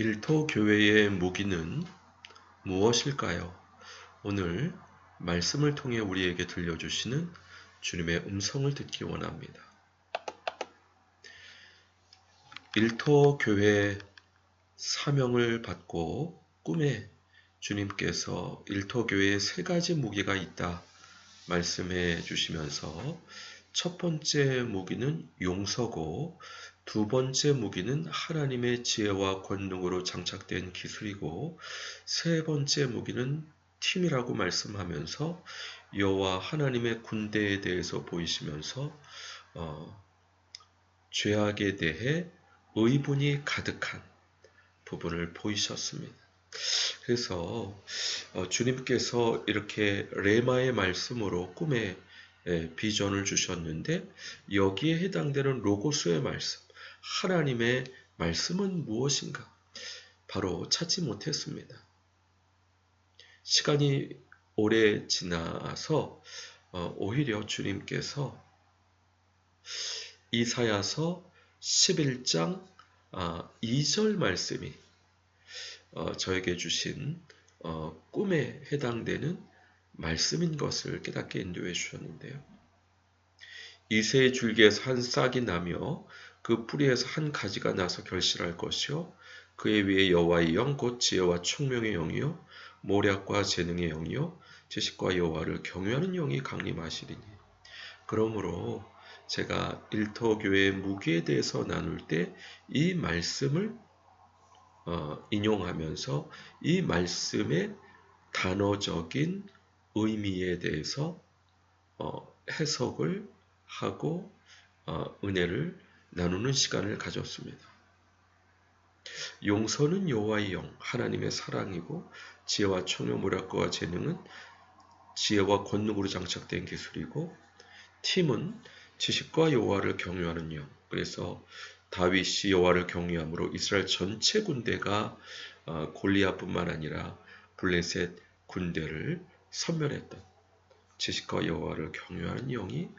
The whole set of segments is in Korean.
일터 교회의 무기는 무엇일까요? 오늘 말씀을 통해 우리에게 들려주시는 주님의 음성을 듣기 원합니다. 일터 교회 사명을 받고 꿈에 주님께서 일터 교회에 세 가지 무기가 있다 말씀해 주시면서 첫 번째 무기는 용서고 두 번째 무기는 하나님의 지혜와 권능으로 장착된 기술이고 세 번째 무기는 팀이라고 말씀하면서 여호와 하나님의 군대에 대해서 보이시면서 죄악에 대해 의분이 가득한 부분을 보이셨습니다. 그래서 주님께서 이렇게 레마의 말씀으로 꿈에 비전을 주셨는데 여기에 해당되는 로고스의 말씀, 하나님의 말씀은 무엇인가? 바로 찾지 못했습니다. 시간이 오래 지나서 오히려 주님께서 이사야서 11장 2절 말씀이 저에게 주신 꿈에 해당되는 말씀인 것을 깨닫게 인도해 주셨는데요. 이새의 줄기에서 한 싹이 나며 그 뿌리에서 한 가지가 나서 결실할 것이요 그의 위에 여호와의 영 곧 지혜와 총명의 영이요 모략과 재능의 영이요 지식과 여호와를 경외하는 영이 강림하시리니. 그러므로 제가 일터교회의 무기에 대해서 나눌 때 이 말씀을 인용하면서 이 말씀의 단어적인 의미에 대해서 해석을 하고 은혜를 나누는 시간을 가졌습니다. 용서는 여호와의 영, 하나님의 사랑이고 지혜와 총명, 모략과 재능은 지혜와 권능으로 장착된 기술이고 팀은 지식과 여호와를 경외하는 영. 그래서 다윗이 여호와를 경외함으로 이스라엘 전체 군대가 골리앗뿐만 아니라 블레셋 군대를 섬멸했던 지식과 여호와를 경외하는 영이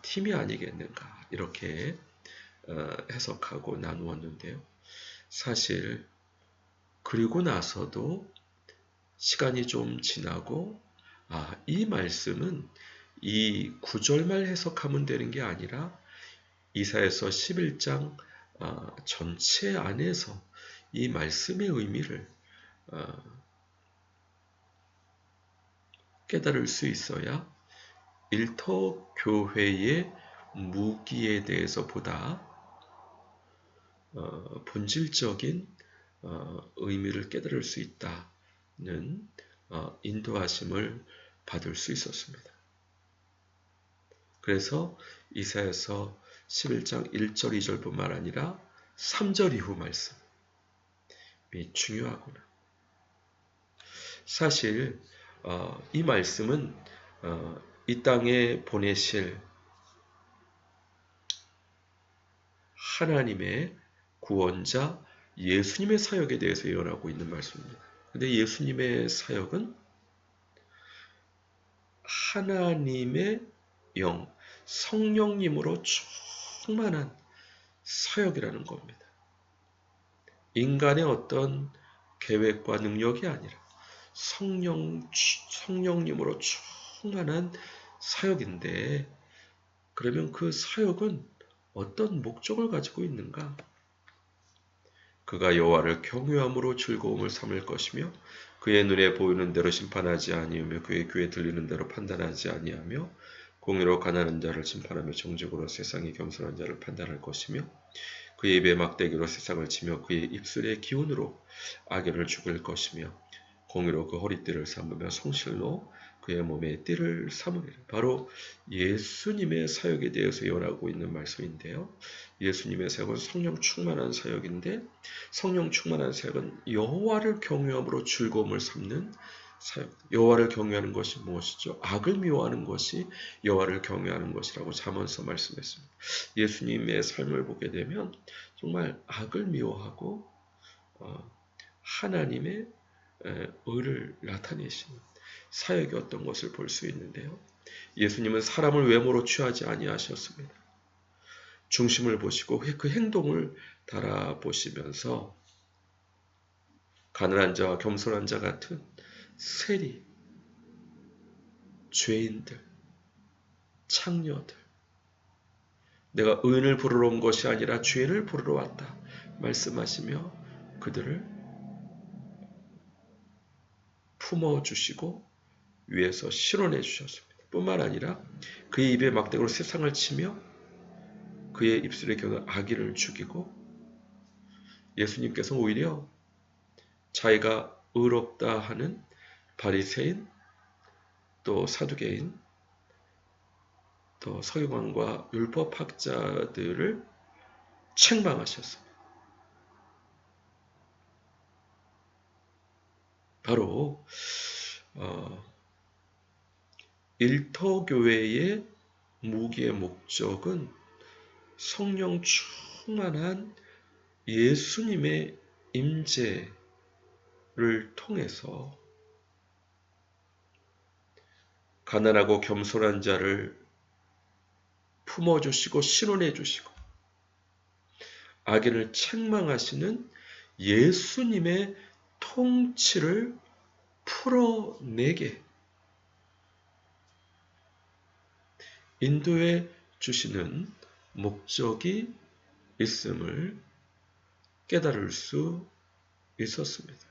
팀이 아니겠는가 이렇게 해석하고 나누었는데요. 사실 그리고 나서도 시간이 좀 지나고 이 말씀은 이 구절만 해석하면 되는 게 아니라 이사야서 11장 전체 안에서 이 말씀의 의미를 깨달을 수 있어야 일터 교회의 무기에 대해서 보다 본질적인 의미를 깨달을 수 있다는 인도하심을 받을 수 있었습니다. 그래서 이사야서 11장 1절 2절뿐만 아니라 3절 이후 말씀이 중요하구나. 사실 이 말씀은 이 땅에 보내실 하나님의 구원자 예수님의 사역에 대해서 예언하고 있는 말씀입니다. 그런데 예수님의 사역은 하나님의 영, 성령님으로 충만한 사역이라는 겁니다. 인간의 어떤 계획과 능력이 아니라 성령님으로 충만한 사역인데, 그러면 그 사역은 어떤 목적을 가지고 있는가? 그가 여호와를 경외함으로 즐거움을 삼을 것이며 그의 눈에 보이는 대로 심판하지 아니하며 그의 귀에 들리는 대로 판단하지 아니하며 공의로 가난한 자를 심판하며 정직으로 세상의 겸손한 자를 판단할 것이며 그의 입에 막대기로 세상을 치며 그의 입술의 기운으로 악인을 죽일 것이며 공의로 그 허리띠를 삼으며 성실로 그의 몸에 띠를 삼으리라. 바로 예수님의 사역에 대해서 예언하고 있는 말씀인데요. 예수님의 사역은 성령 충만한 사역인데 성령 충만한 사역은 여호와를 경외함으로 즐거움을 삼는 사역. 여호와를 경외하는 것이 무엇이죠? 악을 미워하는 것이 여호와를 경외하는 것이라고 잠언서 말씀했습니다. 예수님의 삶을 보게 되면 정말 악을 미워하고 하나님의 의를 나타내시는 사역이었던 것을 볼 수 있는데요. 예수님은 사람을 외모로 취하지 아니하셨습니다. 중심을 보시고 그 행동을 달아보시면서 가난한 자와 겸손한 자 같은 세리, 죄인들, 창녀들, 내가 의인을 부르러 온 것이 아니라 죄인을 부르러 왔다 말씀하시며 그들을 품어주시고 위에서 실현해 주셨습니다. 뿐만 아니라 그의 입에 막대기로 세상을 치며 그의 입술에 겨눈 아기를 죽이고 예수님께서 오히려 자기가 의롭다 하는 바리새인, 또 사두개인, 또 서기관과 율법학자들을 책망하셨습니다. 바로 일터교회의 무기의 목적은 성령 충만한 예수님의 임재를 통해서 가난하고 겸손한 자를 품어주시고 신원해 주시고 악인을 책망하시는 예수님의 통치를 풀어내게 인도해 주시는 목적이 있음을 깨달을 수 있었습니다.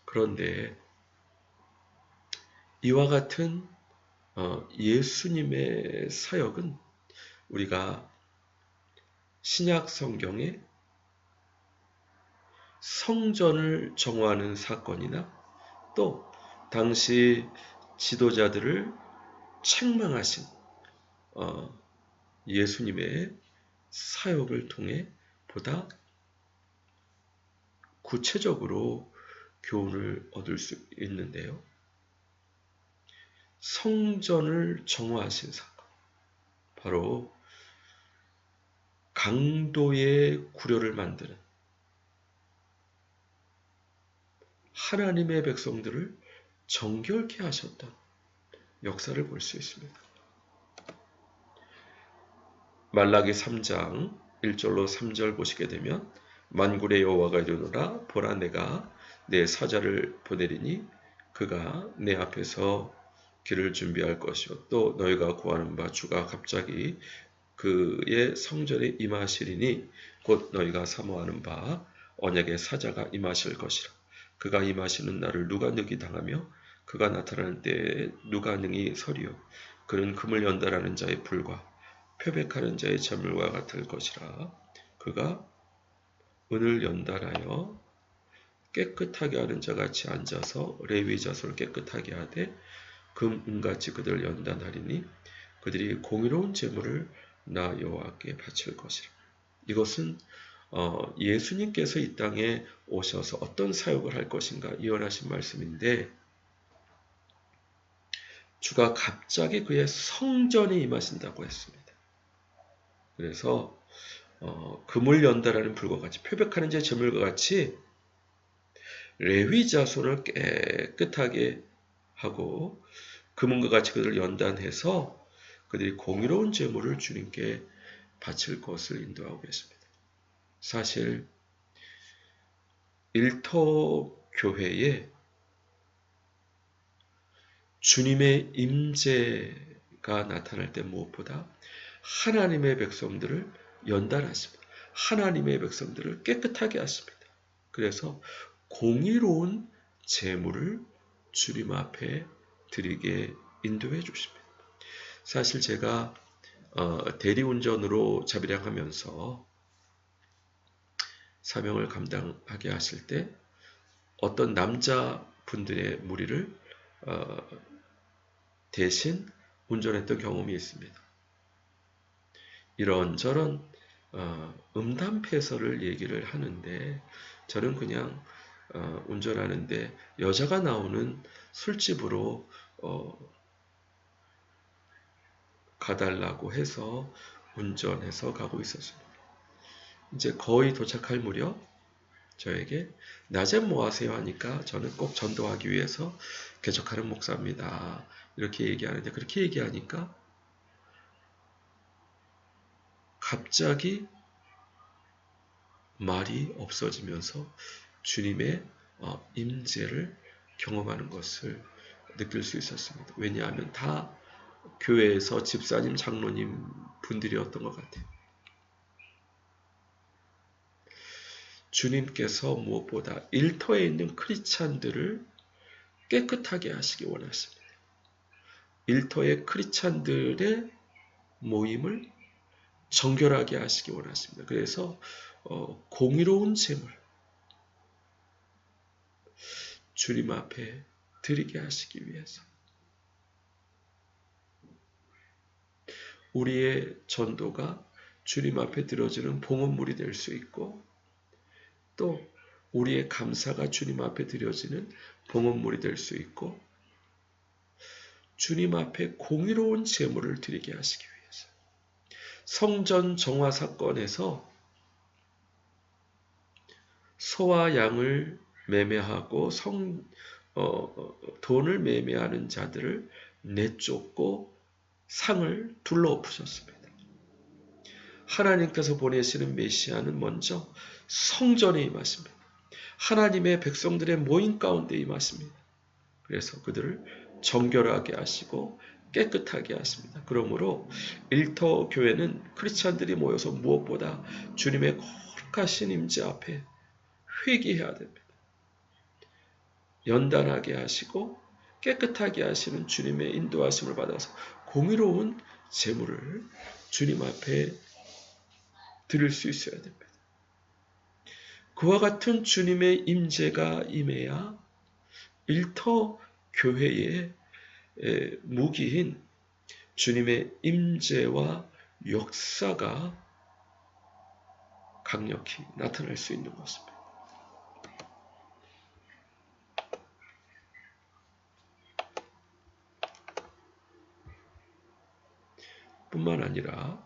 그런데 이와 같은 예수님의 사역은 우리가 신약 성경에 성전을 정화하는 사건이나 또 당시 지도자들을 책망하신 예수님의 사역을 통해 보다 구체적으로 교훈을 얻을 수 있는데요. 성전을 정화하신 사건, 바로 강도의 구려를 만드는 하나님의 백성들을 정결케 하셨던 역사를 볼 수 있습니다. 말라기 3장 1절로 3절 보시게 되면 만군의 여호와가 이르노라 보라 내가 내 사자를 보내리니 그가 내 앞에서 길을 준비할 것이요 또 너희가 구하는 바 주가 갑자기 그의 성전에 임하시리니 곧 너희가 사모하는 바 언약의 사자가 임하실 것이라. 그가 임하시는 날을 누가 능히 당하며 그가 나타나는 때에 누가 능히 서리요. 그는 금을 연달하는 자의 불과 표백하는 자의 재물과 같을 것이라. 그가 은을 연달하여 깨끗하게 하는 자같이 앉아서 레위 자손을 깨끗하게 하되 금, 은같이 그들을 연단하리니 그들이 공의로운 재물을 나 여호와께 바칠 것이라. 이것은 예수님께서 이 땅에 오셔서 어떤 사역을 할 것인가 예언하신 말씀인데 주가 갑자기 그의 성전에 임하신다고 했습니다. 그래서 금을 연달하는 불과 같이 표백하는 자의 재물과 같이 레위 자손을 깨끗하게 하고 금은과 같이 그들을 연단해서 그들이 공의로운 재물을 주님께 바칠 것을 인도하고 계십니다. 사실 일터 교회에 주님의 임재가 나타날 때 무엇보다 하나님의 백성들을 연단하십니다. 하나님의 백성들을 깨끗하게 하십니다. 그래서 공의로운 재물을 주님 앞에 드리게 인도해 주십니다. 사실 제가 대리운전으로 자비량하면서 사명을 감당하게 하실 때 어떤 남자분들의 무리를 대신 운전했던 경험이 있습니다. 이런저런 음담패설을 얘기를 하는데 저는 그냥 운전하는데 여자가 나오는 술집으로 가달라고 해서 운전해서 가고 있었습니다. 이제 거의 도착할 무렵 저에게 낮에 뭐 하세요 하니까 저는 꼭 전도하기 위해서 개척하는 목사입니다. 이렇게 얘기하는데 그렇게 얘기하니까 갑자기 말이 없어지면서 주님의 임재를 경험하는 것을 느낄 수 있었습니다. 왜냐하면 다 교회에서 집사님, 장로님 분들이었던 것 같아요. 주님께서 무엇보다 일터에 있는 크리스찬들을 깨끗하게 하시기 원하십니다. 일터의 크리스찬들의 모임을 정결하게 하시기 원하십니다. 그래서 공의로운 제물 주님 앞에 드리게 하시기 위해서 우리의 전도가 주님 앞에 드려지는 봉헌물이 될 수 있고 또 우리의 감사가 주님 앞에 드려지는 봉헌물이 될 수 있고 주님 앞에 공의로운 제물을 드리게 하시기 위해서 성전 정화 사건에서 소와 양을 매매하고 돈을 매매하는 자들을 내쫓고 상을 둘러엎으셨습니다. 하나님께서 보내시는 메시아는 먼저 성전에 임하십니다. 하나님의 백성들의 모임 가운데 임하십니다. 그래서 그들을 정결하게 하시고 깨끗하게 하십니다. 그러므로 일터 교회는 크리스찬들이 모여서 무엇보다 주님의 거룩하신 임재 앞에 회개해야 됩니다. 연단하게 하시고 깨끗하게 하시는 주님의 인도하심을 받아서 공의로운 제물을 주님 앞에 드릴 수 있어야 됩니다. 그와 같은 주님의 임재가 임해야 일터 교회의 무기인 주님의 임재와 역사가 강력히 나타날 수 있는 것입니다. 뿐만 아니라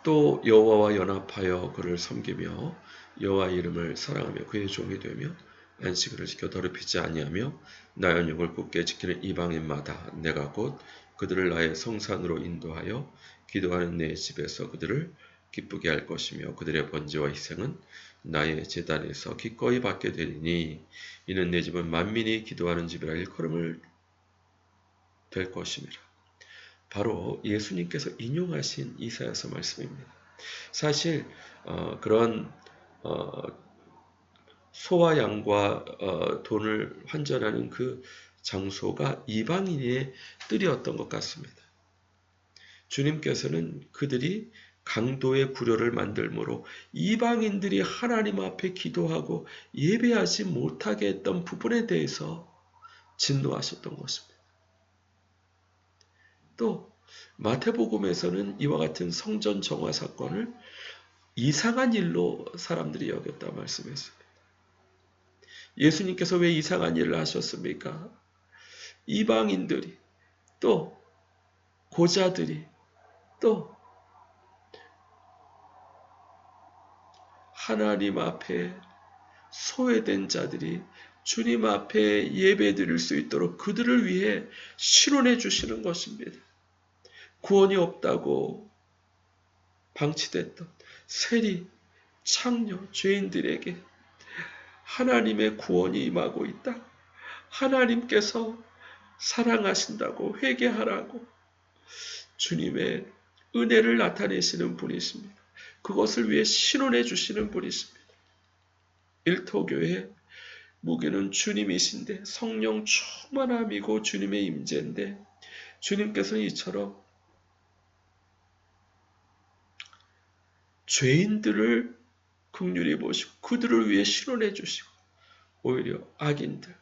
또 여호와와 연합하여 그를 섬기며 여호와 이름을 사랑하며 그의 종이 되며 안식일을 지켜 더럽히지 아니하며 나의 언약을 굳게 지키는 이방인마다 내가 곧 그들을 나의 성산으로 인도하여 기도하는 내 집에서 그들을 기쁘게 할 것이며 그들의 번제와 희생은 나의 제단에서 기꺼이 받게 되리니 이는 내 집은 만민이 기도하는 집이라 일컬음을 될 것입니다. 바로 예수님께서 인용하신 이사야서 말씀입니다. 사실 그런 소와 양과 돈을 환전하는 그 장소가 이방인의 뜰이었던 것 같습니다. 주님께서는 그들이 강도의 구려를 만들므로 이방인들이 하나님 앞에 기도하고 예배하지 못하게 했던 부분에 대해서 진노하셨던 것입니다. 또 마태복음에서는 이와 같은 성전 정화 사건을 이상한 일로 사람들이 여겼다 말씀했습니다. 예수님께서 왜 이상한 일을 하셨습니까? 이방인들이 또 고자들이 또 하나님 앞에 소외된 자들이 주님 앞에 예배드릴 수 있도록 그들을 위해 실현해 주시는 것입니다. 구원이 없다고 방치됐던 세리, 창녀, 죄인들에게 하나님의 구원이 임하고 있다. 하나님께서 사랑하신다고 회개하라고 주님의 은혜를 나타내시는 분이십니다. 그것을 위해 신원해 주시는 분이십니다. 일터교회 무게는 주님이신데 성령 충만함이고 주님의 임재인데 주님께서는 이처럼 죄인들을 긍휼히 보시고 그들을 위해 신원해 주시고 오히려 악인들,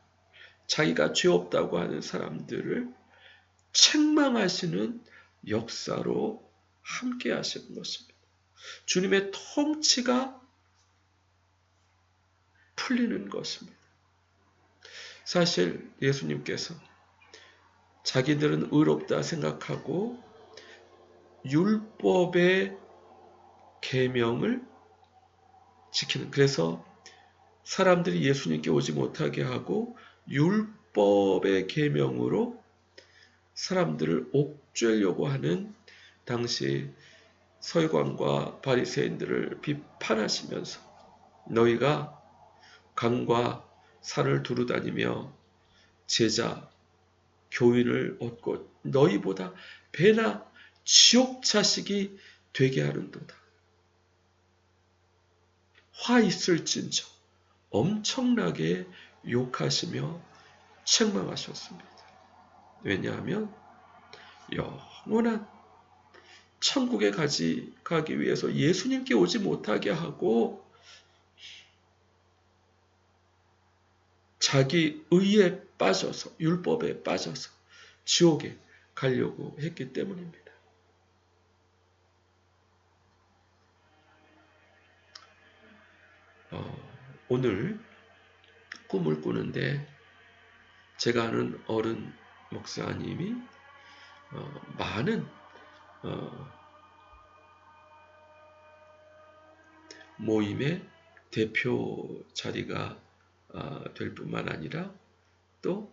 자기가 죄 없다고 하는 사람들을 책망하시는 역사로 함께 하시는 것입니다. 주님의 통치가 풀리는 것입니다. 사실 예수님께서 자기들은 의롭다 생각하고 율법의 계명을 지키는, 그래서 사람들이 예수님께 오지 못하게 하고 율법의 계명으로 사람들을 옥죄려고 하는 당시 서기관과 바리새인들을 비판하시면서 너희가 강과 산을 두루다니며 제자, 교인을 얻고 너희보다 배나 지옥 자식이 되게 하는도다. 화 있을진저 엄청나게 욕하시며 책망하셨습니다. 왜냐하면 영원한 천국에 가기 위해서 예수님께 오지 못하게 하고 자기 의에 빠져서 율법에 빠져서 지옥에 가려고 했기 때문입니다. 오늘 꿈을 꾸는데 제가 아는 어른 목사님이 많은 모임의 대표 자리가 될 뿐만 아니라 또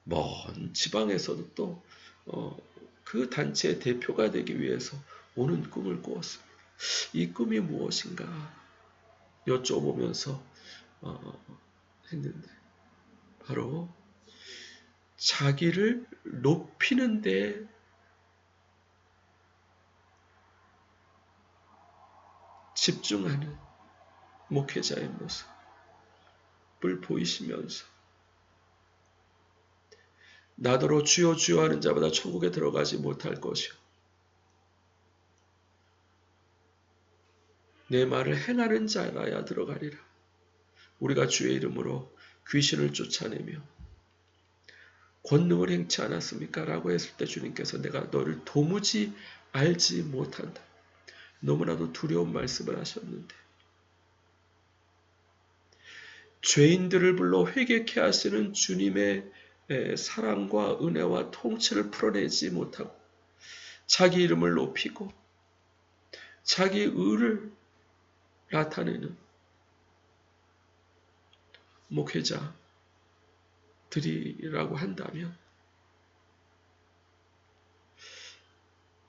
먼 지방에서도 또 그 단체의 대표가 되기 위해서 오는 꿈을 꾸었습니다. 이 꿈이 무엇인가 여쭤보면서 했는데 바로 자기를 높이는 데 집중하는 목회자의 모습을 보이시면서 나더러 주여 주여 하는 자마다 천국에 들어가지 못할 것이요 내 말을 행하는 자라야 들어가리라. 우리가 주의 이름으로 귀신을 쫓아내며 권능을 행치 않았습니까? 라고 했을 때 주님께서 내가 너를 도무지 알지 못한다. 너무나도 두려운 말씀을 하셨는데 죄인들을 불러 회개케 하시는 주님의 사랑과 은혜와 통치를 풀어내지 못하고 자기 이름을 높이고 자기 의를 나타내는 목회자들이라고 한다면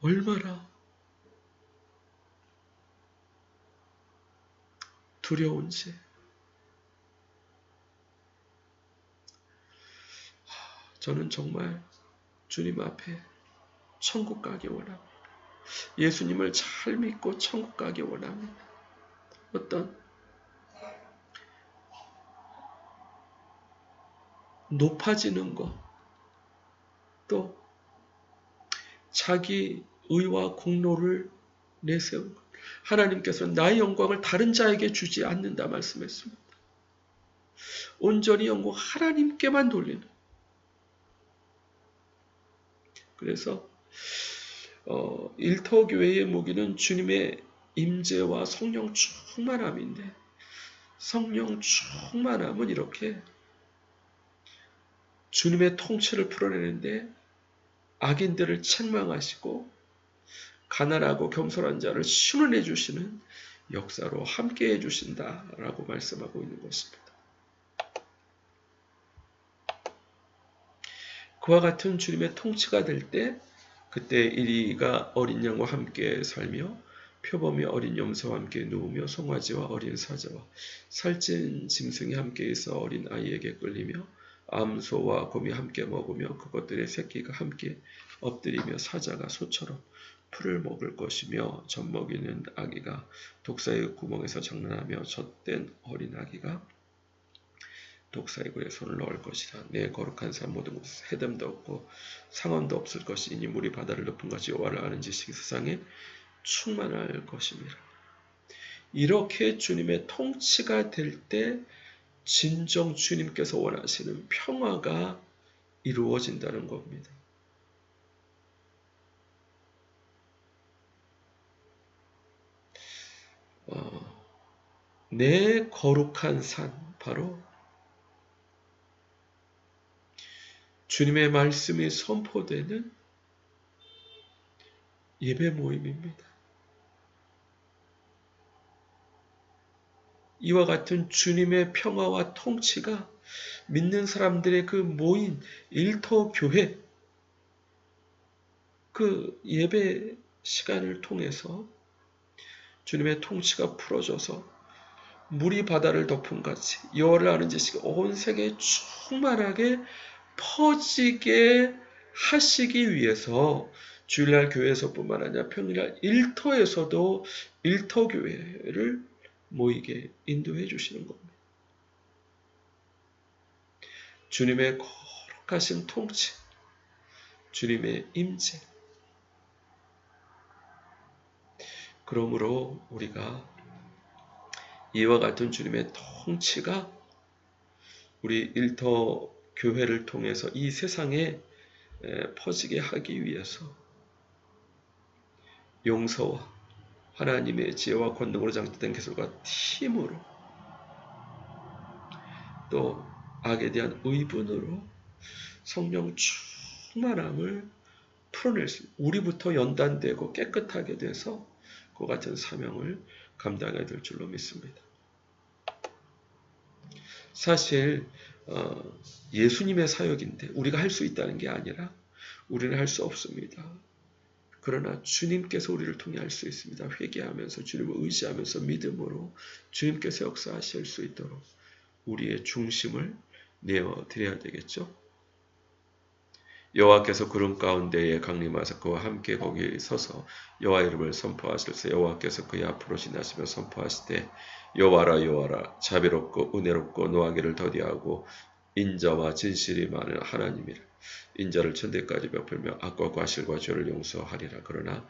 얼마나 두려운지 저는 정말 주님 앞에 천국 가기 원합니다. 예수님을 잘 믿고 천국 가기 원합니다. 어떤 높아지는 것, 또 자기 의와 공로를 내세운 것. 하나님께서는 나의 영광을 다른 자에게 주지 않는다 말씀했습니다. 온전히 영광 하나님께만 돌리는. 그래서 일터교회의 무기는 주님의 임재와 성령 충만함인데 성령 충만함은 이렇게 주님의 통치를 풀어내는데 악인들을 책망하시고 가난하고 겸손한 자를 신원해 주시는 역사로 함께해 주신다라고 말씀하고 있는 것입니다. 그와 같은 주님의 통치가 될 때 그때 이리가 어린 양과 함께 살며 표범이 어린 염소와 함께 누우며 송아지와 어린 사자와 살찐 짐승이 함께 있어 어린 아이에게 끌리며 암소와 곰이 함께 먹으며 그것들의 새끼가 함께 엎드리며 사자가 소처럼 풀을 먹을 것이며 젖먹이는 아기가 독사의 구멍에서 장난하며 젖된 어린 아기가 독사의 굴에 손을 넣을 것이라. 내 거룩한 산 모든 곳에서 해됨도 없고 상함도 없을 것이니 물이 바다를 높은 것이 여호와를 아는 지식이 세상에 충만할 것입니다. 이렇게 주님의 통치가 될 때 진정 주님께서 원하시는 평화가 이루어진다는 겁니다. 내 거룩한 산, 바로 주님의 말씀이 선포되는 예배 모임입니다. 이와 같은 주님의 평화와 통치가 믿는 사람들의 그 모인 일터 교회, 그 예배 시간을 통해서 주님의 통치가 풀어져서 물이 바다를 덮은 같이 여호와를 아는 지식이 온 세계에 충만하게 퍼지게 하시기 위해서 주일날 교회에서뿐만 아니라 평일날 일터에서도 일터교회를 모이게 인도해 주시는 겁니다. 주님의 거룩하신 통치, 주님의 임재. 그러므로 우리가 이와 같은 주님의 통치가 우리 일터 교회를 통해서 이 세상에 퍼지게 하기 위해서 용서와 하나님의 지혜와 권능으로 장치된 기술과 힘으로 또 악에 대한 의분으로 성령 충만함을 풀어낼 수 있습니다. 우리부터 연단되고 깨끗하게 돼서 그 같은 사명을 감당해야 될 줄로 믿습니다. 사실 예수님의 사역인데 우리가 할 수 있다는 게 아니라 우리는 할 수 없습니다. 그러나 주님께서 우리를 통해 할 수 있습니다. 회개하면서 주님을 의지하면서 믿음으로 주님께서 역사하실 수 있도록 우리의 중심을 내어드려야 되겠죠. 여호와께서 구름 가운데에 강림하사 그와 함께 거기 서서 여호와 이름을 선포하실세. 여호와께서 그의 앞으로 지나시며 선포하시되 여호와라 여호와라 자비롭고 은혜롭고 노하기를 더디하고 인자와 진실이 많은 하나님이라. 인자를 천대까지 베풀며 악과 과실과 죄를 용서하리라. 그러나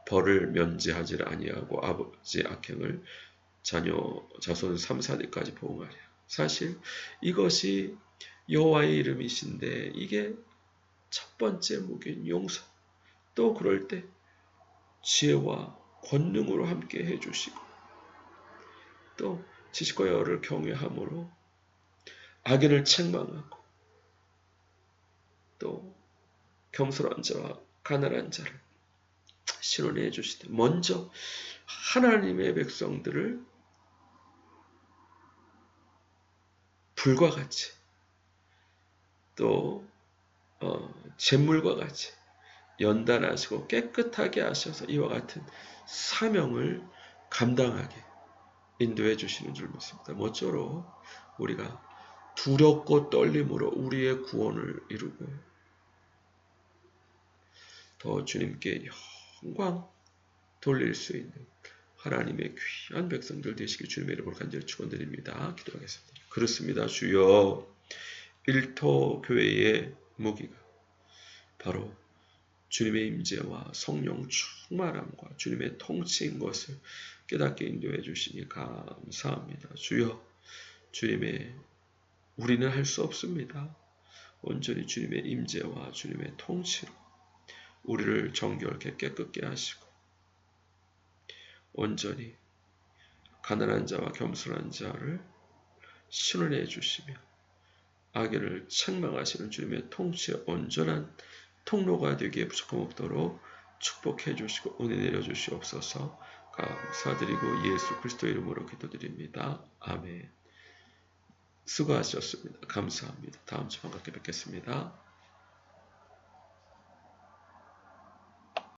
벌을 면제하지 아니하고 아버지 악행을 자녀 자손 3, 4대까지 보응하리라. 사실 이것이 여호와의 이름이신데 이게 첫 번째 무기인 용서. 또 그럴 때 지혜와 권능으로 함께 해주시고 또 지식과 여호와를 경외함으로 악인을 책망하고 또 겸손한 자와 가난한 자를 신원해 주시되 먼저 하나님의 백성들을 불과 같이 또 잿물과 같이 연단하시고 깨끗하게 하셔서 이와 같은 사명을 감당하게 인도해 주시는 줄 믿습니다. 모쪼록 우리가 두렵고 떨림으로 우리의 구원을 이루고 더 주님께 영광 돌릴 수 있는 하나님의 귀한 백성들 되시길 주님의 이름으로 간절히 축원드립니다. 기도하겠습니다. 그렇습니다. 주여, 일터 교회의 무기가 바로 주님의 임재와 성령 충만함과 주님의 통치인 것을 깨닫게 인도해 주시니 감사합니다. 주여, 주님의 우리는 할 수 없습니다. 온전히 주님의 임재와 주님의 통치로 우리를 정결케 깨끗게 하시고 온전히 가난한 자와 겸손한 자를 신원해 주시며 악인을 책망하시는 주님의 통치의 온전한 통로가 되기에 부족함 없도록 축복해 주시고 은혜 내려 주시옵소서. 감사드리고 예수 그리스도 이름으로 기도드립니다. 아멘. 수고하셨습니다. 감사합니다. 다음 주 반갑게 뵙겠습니다.